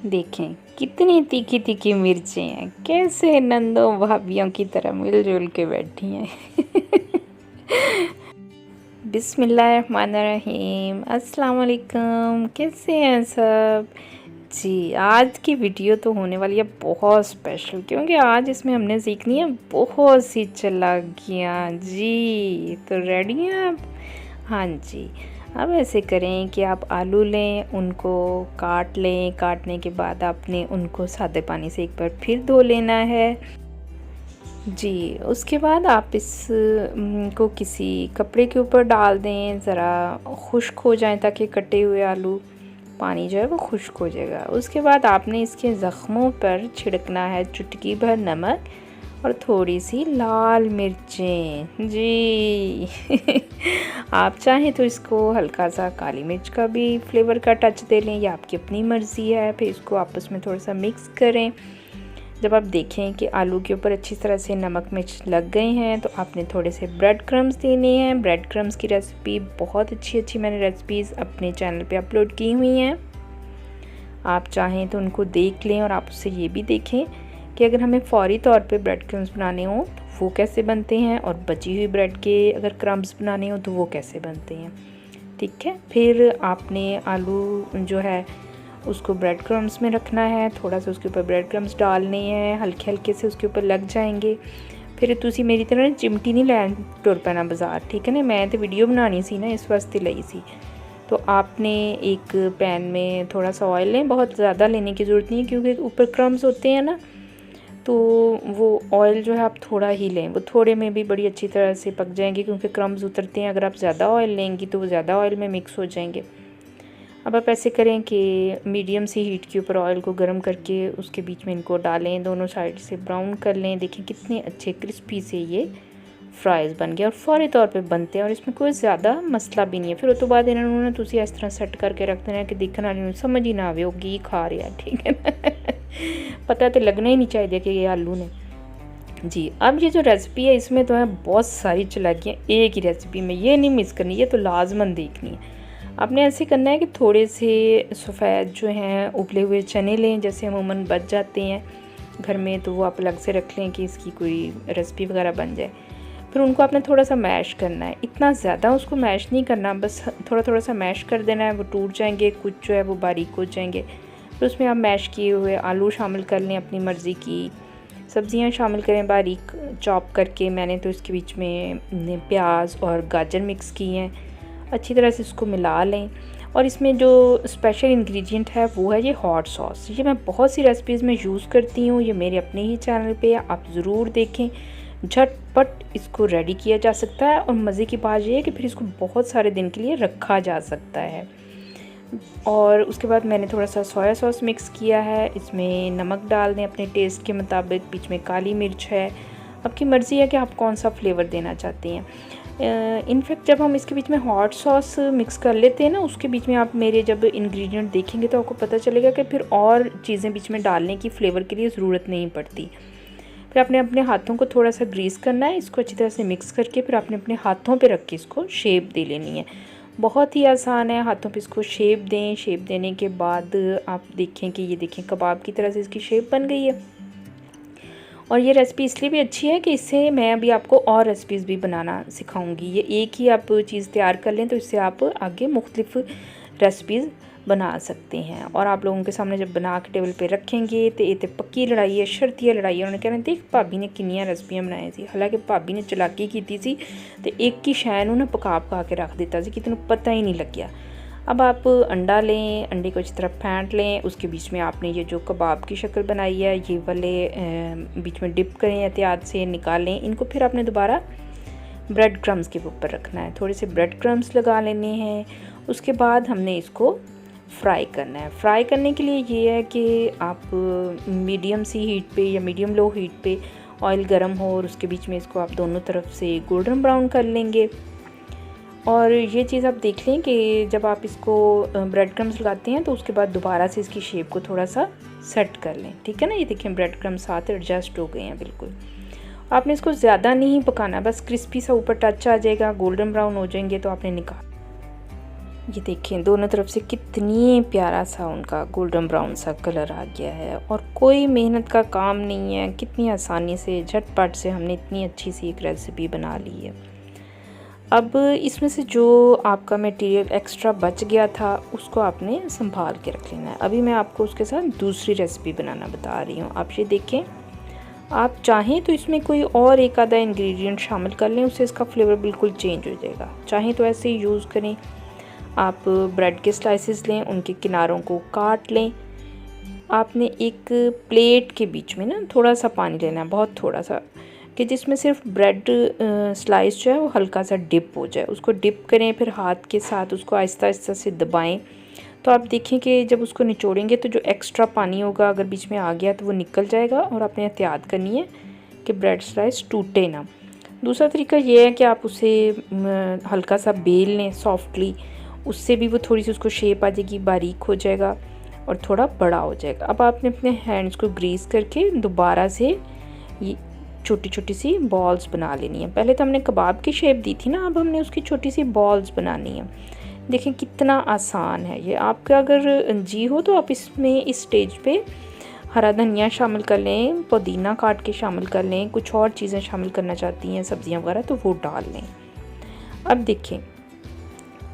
देखें कितनी तीखी तीखी मिर्चें हैं, कैसे नंदों भाभियों की तरह मिलजुल के बैठी हैं। बिस्मिल्लाहिर्रहमानिर्रहीम, अस्सलाम वालेकुम। कैसे हैं सब जी। आज की वीडियो तो होने वाली है बहुत स्पेशल, क्योंकि आज इसमें हमने सीखनी है बहुत सी चालाकियाँ जी। तो रेडी हैं आप? हाँ जी। अब ऐसे करें कि आप आलू लें, उनको काट लें। काटने के बाद आपने उनको सादे पानी से एक बार फिर धो लेना है जी। उसके बाद आप इस को किसी कपड़े के ऊपर डाल दें, ज़रा खुश्क हो जाए ताकि कटे हुए आलू पानी जो है वो खुश्क हो जाएगा। उसके बाद आपने इसके ज़ख्मों पर छिड़कना है चुटकी भर नमक और थोड़ी सी लाल मिर्चें जी। आप चाहें तो इसको हल्का सा काली मिर्च का भी फ्लेवर का टच दे लें, या आपकी अपनी मर्ज़ी है। फिर इसको आपस में थोड़ा सा मिक्स करें। जब आप देखें कि आलू के ऊपर अच्छी तरह से नमक मिर्च लग गए हैं तो आपने थोड़े से ब्रेड क्रम्स देने हैं। ब्रेड क्रम्स की रेसिपी बहुत अच्छी मैंने रेसिपीज़ अपने चैनल पे अपलोड की हुई हैं, आप चाहें तो उनको देख लें। और आप उससे ये भी देखें कि अगर हमें फ़ौरी तौर पे ब्रेड क्रम्स बनाने हों तो वो कैसे बनते हैं, और बची हुई ब्रेड के अगर क्रम्स बनाने हों तो वो कैसे बनते हैं। ठीक है, फिर आपने आलू जो है उसको ब्रेड क्रम्स में रखना है, थोड़ा सा उसके ऊपर ब्रेड क्रम्स डालने हैं, हल्के हल्के से उसके ऊपर लग जाएंगे। फिर तुसी मेरी तरह चिमटी नहीं लैन टुर पैना बाज़ार, ठीक है ना। मैं तो वीडियो बनानी सी ना, इस वास्ते ली सी। तो आपने एक पैन में थोड़ा सा ऑयल लें, बहुत ज़्यादा लेने की ज़रूरत नहीं है क्योंकि ऊपर क्रम्स होते हैं ना, तो वो ऑयल जो है आप थोड़ा ही लें, वो थोड़े में भी बड़ी अच्छी तरह से पक जाएंगे क्योंकि क्रम्स उतरते हैं। अगर आप ज़्यादा ऑयल लेंगी तो वो ज़्यादा ऑयल में मिक्स हो जाएंगे। अब आप ऐसे करें कि मीडियम सी हीट के ऊपर ऑयल को गर्म करके उसके बीच में इनको डालें, दोनों साइड से ब्राउन कर लें। देखें कितने अच्छे क्रिस्पी से ये फ्राइज़ बन गए और फौरी तौर पे बनते हैं, और इसमें कोई ज़्यादा मसला भी नहीं है। फिर उस तो बाद इन्होंने तुसी इस तरह सेट करके रख देना कि देखने वाले समझ ही ना आवे वो की खा रहा है, ठीक है ना। पता तो लगना ही नहीं चाहिए कि ये आलू ने जी। अब ये जो रेसिपी है इसमें तो है बहुत सारी चालाकियाँ एक ही रेसिपी में, ये नहीं मिस करनी, ये तो लाजमन देखनी है। आपने ऐसे करना है कि थोड़े से सफ़ेद जो हैं उबले हुए चने लें, जैसे अमूमन बच जाते हैं घर में, तो वो आप अलग से रख लें कि इसकी कोई रेसिपी वगैरह बन जाए। फिर उनको आपने थोड़ा सा मैश करना है, इतना ज़्यादा उसको मैश नहीं करना, बस थोड़ा थोड़ा सा मैश कर देना है। वो टूट जाएंगे, कुछ जो है वो बारीक हो जाएंगे। फिर उसमें आप मैश किए हुए आलू शामिल कर लें, अपनी मर्ज़ी की सब्ज़ियाँ शामिल करें बारीक चॉप करके। मैंने तो इसके बीच में प्याज और गाजर मिक्स की हैं। अच्छी तरह से इसको मिला लें। और इसमें जो स्पेशल इंग्रेडिएंट है वो है ये हॉट सॉस। ये मैं बहुत सी रेसिपीज़ में यूज़ करती हूँ, ये मेरे अपने ही चैनल पे है, आप ज़रूर देखें। झटपट इसको रेडी किया जा सकता है, और मज़े की बात ये है कि फिर इसको बहुत सारे दिन के लिए रखा जा सकता है। और उसके बाद मैंने थोड़ा सा सोया सॉस मिक्स किया है, इसमें नमक डाल दें अपने टेस्ट के मुताबिक, बीच में काली मिर्च है। आपकी मर्ज़ी है कि आप कौन सा फ्लेवर देना चाहते हैं। इनफैक्ट जब हम इसके बीच में हॉट सॉस मिक्स कर लेते हैं ना, उसके बीच में आप मेरे जब इंग्रेडिएंट देखेंगे तो आपको पता चलेगा कि फिर और चीज़ें बीच में डालने की फ्लेवर के लिए ज़रूरत नहीं पड़ती। फिर आपने अपने हाथों को थोड़ा सा ग्रीस करना है, इसको अच्छी तरह से मिक्स करके फिर आपने अपने हाथों पे रख के इसको शेप दे लेनी है। बहुत ही आसान है, हाथों पे इसको शेप दें। शेप देने के बाद आप देखें कि ये देखें कबाब की तरह से इसकी शेप बन गई है। और ये रेसिपी इसलिए भी अच्छी है कि इससे मैं अभी आपको और रेसिपीज़ भी बनाना सिखाऊंगी। ये एक ही आप चीज़ तैयार कर लें तो इससे आप आगे मुख्तलिफ रेसिपीज़ बना सकते हैं। और आप लोगों के सामने जब बना के टेबल पे रखेंगे तो ये तो पक्की लड़ाई है, शर्तिया लड़ाई है। उन्होंने कहना देख भाभी ने किनिया रेसिपियाँ बनाई सी, हालांकि भाभी ने चलाकी की सी तो एक ही शै नूं ना पका पका के रख दिता सी कि तेनों पता ही नहीं लग्या। अब आप अंडा लें, अंडे को अच्छी तरह फेंट लें, उसके बीच में आपने ये जो कबाब की शक्ल बनाई है ये वाले बीच में डिप करें एहतियात से निकालें इनको। फिर आपने दोबारा ब्रेड क्रम्स के ऊपर रखना है, थोड़े से ब्रेड क्रम्स लगा लेने हैं। उसके बाद हमने इसको फ्राई करना है। फ्राई करने के लिए ये है कि आप मीडियम सी हीट पे या मीडियम लो हीट पे ऑयल गर्म हो, और उसके बीच में इसको आप दोनों तरफ से गोल्डन ब्राउन कर लेंगे। और ये चीज़ आप देख लें कि जब आप इसको ब्रेड क्रम्स लगाते हैं तो उसके बाद दोबारा से इसकी शेप को थोड़ा सा सेट कर लें, ठीक है ना। ये देखें ब्रेड क्रम्स साथ एडजस्ट हो गए हैं बिल्कुल। आपने इसको ज़्यादा नहीं पकाना, बस क्रिस्पी सा ऊपर टच आ जाएगा, गोल्डन ब्राउन हो जाएंगे तो आपने निकाल ये देखें दोनों तरफ से कितनी प्यारा सा उनका गोल्डन ब्राउन सा कलर आ गया है और कोई मेहनत का काम नहीं है। कितनी आसानी से झटपट से हमने इतनी अच्छी सी एक रेसिपी बना ली है। अब इसमें से जो आपका मटेरियल एक्स्ट्रा बच गया था उसको आपने संभाल के रख लेना है। अभी मैं आपको उसके साथ दूसरी रेसिपी बनाना बता रही हूँ। आप ये देखें, आप चाहें तो इसमें कोई और एक आधा इंग्रेडिएंट शामिल कर लें, उससे इसका फ्लेवर बिल्कुल चेंज हो जाएगा। चाहें तो ऐसे ही यूज़ करें। आप ब्रेड के स्लाइसेस लें, उनके किनारों को काट लें। आपने एक प्लेट के बीच में ना थोड़ा सा पानी लेना है, बहुत थोड़ा सा, कि जिसमें सिर्फ ब्रेड स्लाइस जो है वो हल्का सा डिप हो जाए। उसको डिप करें, फिर हाथ के साथ उसको आहिस्ता आहिस्ता से दबाएं। तो आप देखें कि जब उसको निचोड़ेंगे तो जो एक्स्ट्रा पानी होगा अगर बीच में आ गया तो वो निकल जाएगा। और आपने एहतियात करनी है कि ब्रेड स्लाइस टूटे ना। दूसरा तरीका ये है कि आप उसे हल्का सा बेल लें सॉफ्टली, उससे भी वो थोड़ी सी उसको शेप आ जाएगी, बारीक हो जाएगा और थोड़ा बड़ा हो जाएगा। अब आपने अपने हैंड्स को ग्रीस करके दोबारा से ये छोटी छोटी सी बॉल्स बना लेनी है। पहले तो हमने कबाब की शेप दी थी ना, अब हमने उसकी छोटी सी बॉल्स बनानी है। देखें कितना आसान है ये। आपका अगर जी हो तो आप इसमें इस स्टेज पे हरा धनिया शामिल कर लें, पुदीना काट के शामिल कर लें, कुछ और चीज़ें शामिल करना चाहती हैं सब्जियां वगैरह तो वो डाल लें। अब देखें,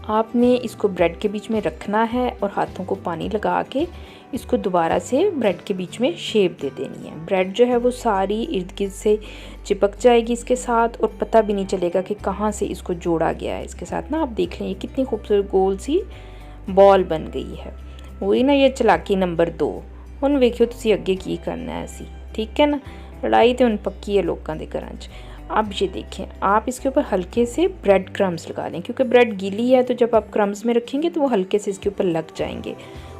आपने इसको ब्रेड के बीच में रखना है और हाथों को पानी लगा के इसको दोबारा से ब्रेड के बीच में शेप दे देनी है। ब्रेड जो है वो सारी इर्द गिर्द से चिपक जाएगी इसके साथ और पता भी नहीं चलेगा कि कहाँ से इसको जोड़ा गया है इसके साथ ना। आप देख लें ये कितनी खूबसूरत गोल सी बॉल बन गई है। वही ना ये चालाकी नंबर 2। हुण वेखियो तुसीं अगे की करना है असी, ठीक है ना। लड़ाई तो हुण पक्की है लोगों के घरां च। अब ये देखें, आप इसके ऊपर हल्के से ब्रेड क्रम्स लगा लें, क्योंकि ब्रेड गीली है तो जब आप क्रम्स में रखेंगे तो वो हल्के से इसके ऊपर लग जाएंगे।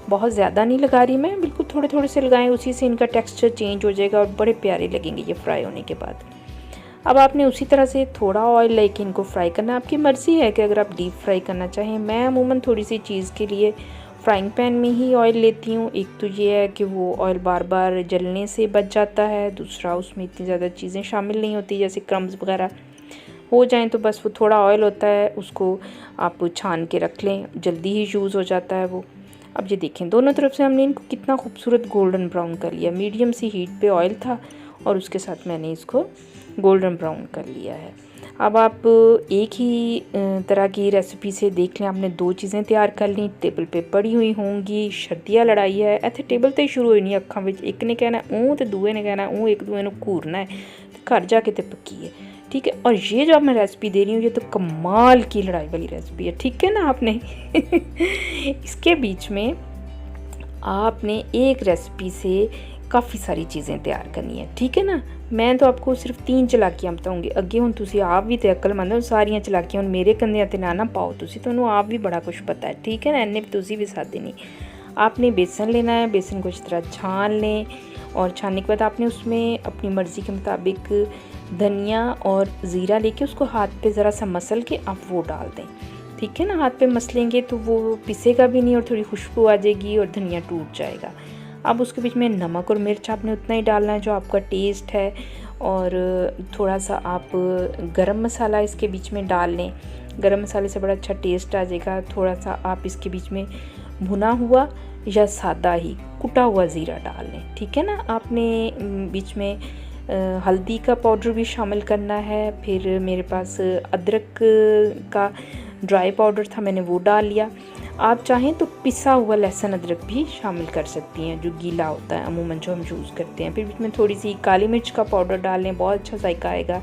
बहुत ज़्यादा नहीं लगा रही मैं, बिल्कुल थोड़े थोड़े से लगाएं, उसी से इनका टेक्सचर चेंज हो जाएगा और बड़े प्यारे लगेंगे ये फ्राई होने के बाद। अब आपने उसी तरह से थोड़ा ऑयल लेके इनको फ्राई करना है। आपकी मर्ज़ी है कि अगर आप डीप फ्राई करना चाहें। मैं अमूमन थोड़ी सी चीज़ के लिए फ्राइंग पैन में ही ऑयल लेती हूँ। एक तो ये है कि वो ऑयल बार बार जलने से बच जाता है, दूसरा उसमें इतनी ज़्यादा चीज़ें शामिल नहीं होती, जैसे क्रम्स वगैरह हो जाएं तो बस वो थोड़ा ऑयल होता है, उसको आप छान के रख लें, जल्दी ही यूज़ हो जाता है वो। अब ये देखें दोनों तरफ से हमने इनको कितना खूबसूरत गोल्डन ब्राउन कर लिया। मीडियम सी हीट पे ऑयल था और उसके साथ मैंने इसको गोल्डन ब्राउन कर लिया है। अब आप एक ही तरह की रेसिपी से देख लें, आपने 2 चीज़ें तैयार कर ली, टेबल पे पड़ी हुई होंगी। सर्दियाँ लड़ाई है इत्थे टेबल ते ही शुरू होनी अखां विच, एक ने कहना ऊँ तो दूए ने कहना ऊँ, एक दूए नूं घूरना है, घर जाके तो पक्की है, ठीक है। और ये जो मैं रेसिपी दे रही हूँ ये तो कमाल की लड़ाई वाली रेसिपी है, ठीक है ना। आपने इसके बीच में आपने एक रेसिपी से काफ़ी सारी चीज़ें तैयार करनी है, ठीक है ना। मैं तो आपको सिर्फ 3 चलाकियां बताऊंगी। अगे हुण तुसीं आप भी तो अकलमंद हो, सारियां चलाकियां हुण मेरे कंधे ते ना पाओ तुसीं, तुहानूं आप भी बड़ा कुछ पता है, ठीक है ना। इन्ने तुसीं भी सादे नहीं। आपने बेसन लेना है, बेसन को इस तरह छान लें और छानने के बाद आपने उसमें अपनी मर्ज़ी के मुताबिक धनिया और ज़ीरा लेके उसको हाथ पे ज़रा सा मसल के आप वो डाल दें, ठीक है ना। हाथ पे मसलेंगे तो वो पिसेगा भी नहीं और थोड़ी खुशबू आ जाएगी और धनिया टूट जाएगा। अब उसके बीच में नमक और मिर्च आपने उतना ही डालना है जो आपका टेस्ट है, और थोड़ा सा आप गरम मसाला इसके बीच में डाल लें। गरम मसाले से बड़ा अच्छा टेस्ट आ जाएगा। थोड़ा सा आप इसके बीच में भुना हुआ या सादा ही कुटा हुआ ज़ीरा डाल लें, ठीक है ना। आपने बीच में हल्दी का पाउडर भी शामिल करना है। फिर मेरे पास अदरक का ड्राई पाउडर था, मैंने वो डाल लिया। आप चाहें तो पिसा हुआ लहसुन अदरक भी शामिल कर सकती हैं जो गीला होता है अमूमन जो हम यूज़ करते हैं। फिर इसमें थोड़ी सी काली मिर्च का पाउडर डाल लें, बहुत अच्छा जायका आएगा।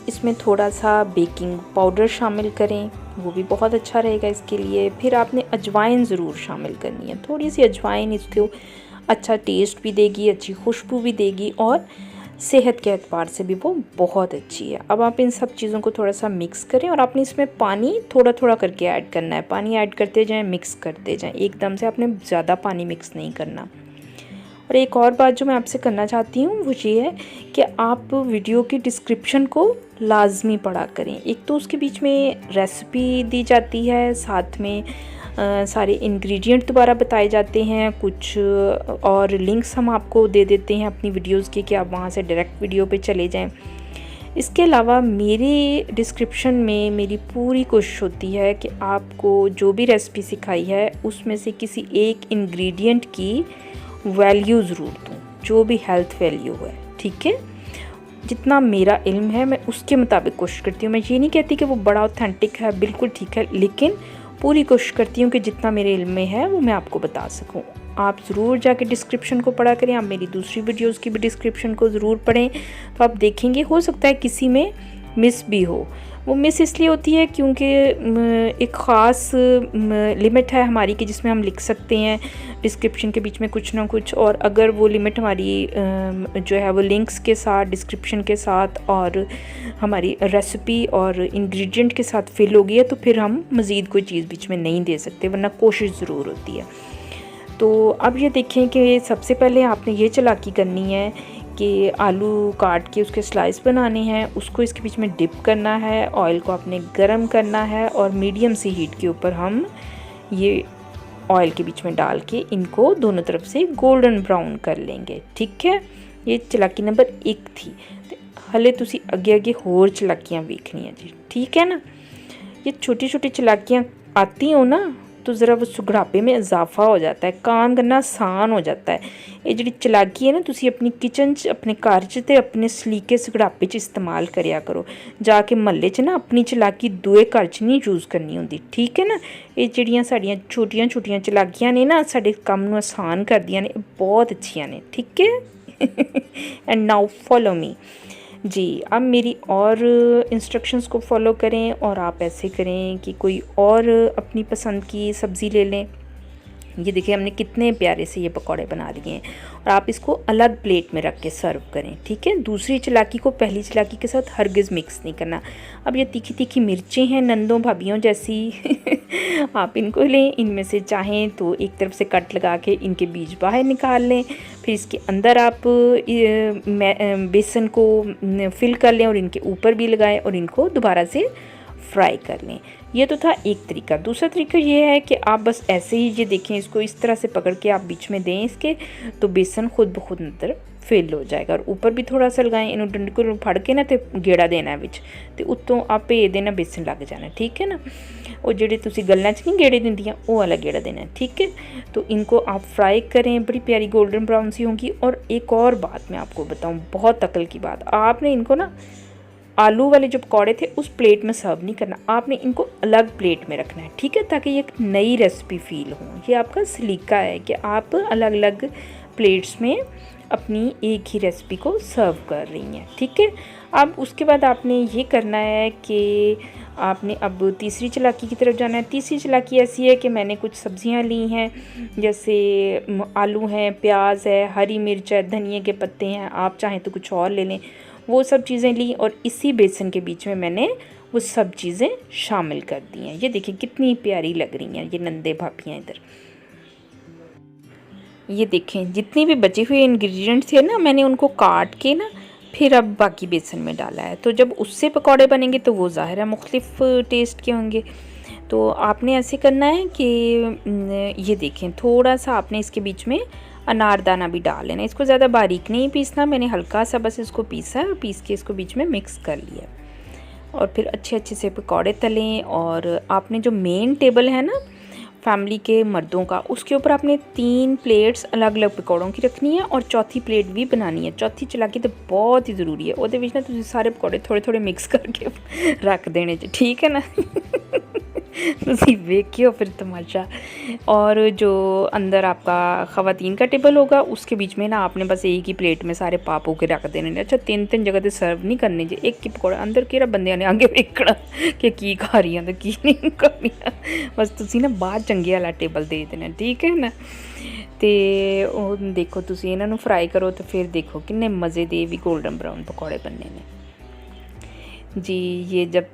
इसमें थोड़ा सा बेकिंग पाउडर शामिल करें, वो भी बहुत अच्छा रहेगा इसके लिए। फिर आपने अजवाइन ज़रूर शामिल करनी है, थोड़ी सी अजवाइन इसको अच्छा टेस्ट भी देगी, अच्छी खुशबू भी देगी और सेहत के एतबार से भी वो बहुत अच्छी है। अब आप इन सब चीज़ों को थोड़ा सा मिक्स करें और आपने इसमें पानी थोड़ा थोड़ा करके ऐड करना है। पानी ऐड करते जाएं, मिक्स करते जाएं, एकदम से आपने ज़्यादा पानी मिक्स नहीं करना। और एक और बात जो मैं आपसे करना चाहती हूँ वो ये है कि आप वीडियो की डिस्क्रिप्शन को लाजमी पढ़ा करें। एक तो उसके बीच में रेसिपी दी जाती है, साथ में सारे इंग्रेडिएंट दोबारा बताए जाते हैं, कुछ और लिंक्स हम आपको दे देते हैं अपनी वीडियोस के कि आप वहाँ से डायरेक्ट वीडियो पे चले जाएं। इसके अलावा मेरे डिस्क्रिप्शन में मेरी पूरी कोशिश होती है कि आपको जो भी रेसिपी सिखाई है उसमें से किसी एक इंग्रेडिएंट की वैल्यू ज़रूर दूँ, जो भी हेल्थ वैल्यू है, ठीक है। जितना मेरा इल्म है मैं उसके मुताबिक कोशिश करती हूँ। मैं ये नहीं कहती कि वो बड़ा ऑथेंटिक है, बिल्कुल ठीक है, लेकिन पूरी कोशिश करती हूँ कि जितना मेरे इल्म में है वो मैं आपको बता सकूँ। आप ज़रूर जाके डिस्क्रिप्शन को पढ़ा करें, आप मेरी दूसरी वीडियोस की भी डिस्क्रिप्शन को ज़रूर पढ़ें, तो आप देखेंगे हो सकता है किसी में मिस भी हो। वो मिस इसलिए होती है क्योंकि एक ख़ास लिमिट है हमारी कि जिसमें हम लिख सकते हैं डिस्क्रिप्शन के बीच में कुछ ना कुछ, और अगर वो लिमिट हमारी जो है वो लिंक्स के साथ, डिस्क्रिप्शन के साथ और हमारी रेसिपी और इंग्रेडिएंट के साथ फिल हो गई है तो फिर हम मज़ीद कोई चीज़ बीच में नहीं दे सकते, वरना कोशिश ज़रूर होती है। तो अब ये देखें कि सबसे पहले आपने ये चालाकी करनी है कि आलू काट के उसके स्लाइस बनाने हैं, उसको इसके बीच में डिप करना है, ऑयल को आपने गरम करना है और मीडियम सी हीट के ऊपर हम ये ऑयल के बीच में डाल के इनको दोनों तरफ से गोल्डन ब्राउन कर लेंगे, ठीक है। ये चालाकी नंबर 1 थी। हले तुसी अगे अगे होर चालाकियाँ वेखनियां जी, ठीक है ना। ये छोटी छोटी चालाकियाँ आती हो ना तो ज़रा वो सुगड़ापे में इजाफा हो जाता है, काम करना आसान हो जाता है। ये जी चालाकी है ना तुसी अपनी किचन च, अपने घर च ते अपने सलीके सुगड़ापे च इस्तेमाल करया करो। जाके महल्ले च ना अपनी चालाकी दूए घर च नहीं यूज़ करनी होंदी, ठीक है ना। ये जिहड़ियां साड़ियां छोटियां छोटियां चालाकियां ने ना साडे काम नूं आसान करदियां ने, बहुत अच्छियां ने, ठीक है। एंड नाउ फॉलो मी जी। अब मेरी और इंस्ट्रक्शंस को फॉलो करें और आप ऐसे करें कि कोई और अपनी पसंद की सब्ज़ी ले लें। ये देखिए हमने कितने प्यारे से ये पकौड़े बना लिए हैं और आप इसको अलग प्लेट में रख के सर्व करें, ठीक है। दूसरी चालाकी को पहली चालाकी के साथ हरगिज़ मिक्स नहीं करना। अब ये तीखी तीखी मिर्चें हैं नंदों भाभीयों जैसी आप इनको लें, इनमें से चाहें तो एक तरफ से कट लगा के इनके बीज बाहर निकाल लें, फिर इसके अंदर आप बेसन को फिल कर लें और इनके ऊपर भी लगाएं और इनको दोबारा से फ्राई कर लें। ये तो था एक तरीका। दूसरा तरीका ये है कि आप बस ऐसे ही ये देखें, इसको इस तरह से पकड़ के आप बीच में दें इसके, तो बेसन खुद ब खुद अंदर फिल हो जाएगा। और ऊपर भी थोड़ा सा लगाएं, इन्हों डंडे को फड़ के ना तो गेड़ा देना है विच, तो उत्तों आप भे देना, बेसन लग जाना, ठीक है ना। और जेडे तुसी गल्लां च नहीं गेड़े दिंदियां वो वाला गेड़ा देना है, ठीक है। तो इनको आप फ्राई करें, बड़ी प्यारी गोल्डन ब्राउन सी होंगी। और एक और बात मैं आपको बताऊँ, बहुत अकल की बात, आपने इनको ना आलू वाले जो पकौड़े थे उस प्लेट में सर्व नहीं करना, आपने इनको अलग प्लेट में रखना है, ठीक है, ताकि ये एक नई रेसिपी फील हो। ये आपका सलीका है कि आप अलग अलग प्लेट्स में अपनी एक ही रेसिपी को सर्व कर रही हैं, ठीक है। अब उसके बाद आपने ये करना है कि आपने अब तीसरी चालाकी की तरफ जाना है। तीसरी चालाकी ऐसी है कि मैंने कुछ सब्जियां ली हैं, जैसे आलू हैं, प्याज है, हरी मिर्च है, धनिए के पत्ते हैं, आप चाहें तो कुछ और ले लें। वो सब चीज़ें ली और इसी बेसन के बीच में मैंने वो सब चीज़ें शामिल कर दी हैं। ये देखिए कितनी प्यारी लग रही हैं ये नंदे भाभियाँ इधर। ये देखें जितनी भी बचे हुए इंग्रेडिएंट्स थे ना, मैंने उनको काट के ना फिर अब बाकी बेसन में डाला है। तो जब उससे पकौड़े बनेंगे तो वो ज़ाहिर है मुख्तलिफ टेस्ट के होंगे। तो आपने ऐसे करना है कि ये देखें थोड़ा सा आपने इसके बीच में अनारदाना भी डाल लेना। इसको ज़्यादा बारीक नहीं पीसना, मैंने हल्का सा बस इसको पीसा है और पीस के इसको बीच में मिक्स कर लिया। और फिर अच्छे अच्छे से पकौड़े तलें। और आपने जो मेन टेबल है ना फैमिली के मर्दों का, उसके ऊपर आपने 3 प्लेट्स अलग अलग पकौड़ों की रखनी है और चौथी प्लेट भी बनानी है। चौथी चालाकी तो बहुत ही ज़रूरी है, ਉਹਦੇ ਵਿੱਚ ना तुम सारे पकौड़े थोड़े थोड़े मिक्स करके रख देने, ठीक है ना। तुसी देखियो फिर तमाशा। और जो अंदर आपका ख़वातीन का टेबल होगा उसके बीच में ना आपने बस एक ही प्लेट में सारे पाप के रख देने। अच्छा 3 जगह से सर्व नहीं करने जी, एक ही पकौड़ा अंदर केड़ा बंदे ने आगे वेखना कि की खा रही हैं तो की नहीं खा रही, बस तुसी ना बाहर चंगे वाला टेबल दे देना, ठीक है ना। तो देखो तुसी इन्हां नूं फ्राई करो तो फिर देखो किन्ने मज़े दे भी गोल्डन ब्राउन पकौड़े बनने ने जी। ये जब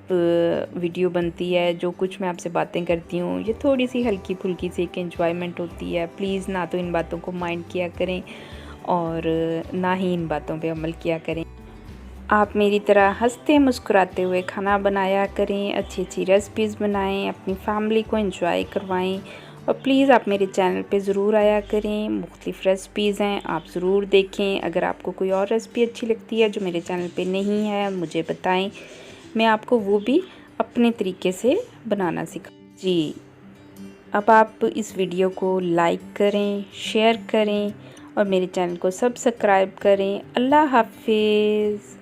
वीडियो बनती है, जो कुछ मैं आपसे बातें करती हूँ, ये थोड़ी सी हल्की फुल्की सी एक एंजॉयमेंट होती है। प्लीज़ ना तो इन बातों को माइंड किया करें और ना ही इन बातों पे अमल किया करें। आप मेरी तरह हंसते मुस्कुराते हुए खाना बनाया करें, अच्छी अच्छी रेसिपीज़ बनाएं, अपनी फैमिली को एंजॉय करवाएं और प्लीज़ आप मेरे चैनल पे ज़रूर आया करें। मुख्तलिफ़ रेसिपीज़ हैं, आप ज़रूर देखें। अगर आपको कोई और रेसिपी अच्छी लगती है जो मेरे चैनल पे नहीं है, मुझे बताएं, मैं आपको वो भी अपने तरीके से बनाना सिखा। जी, अब आप इस वीडियो को लाइक करें, शेयर करें और मेरे चैनल को सब्सक्राइब करें। अल्लाह हाफ़िज़।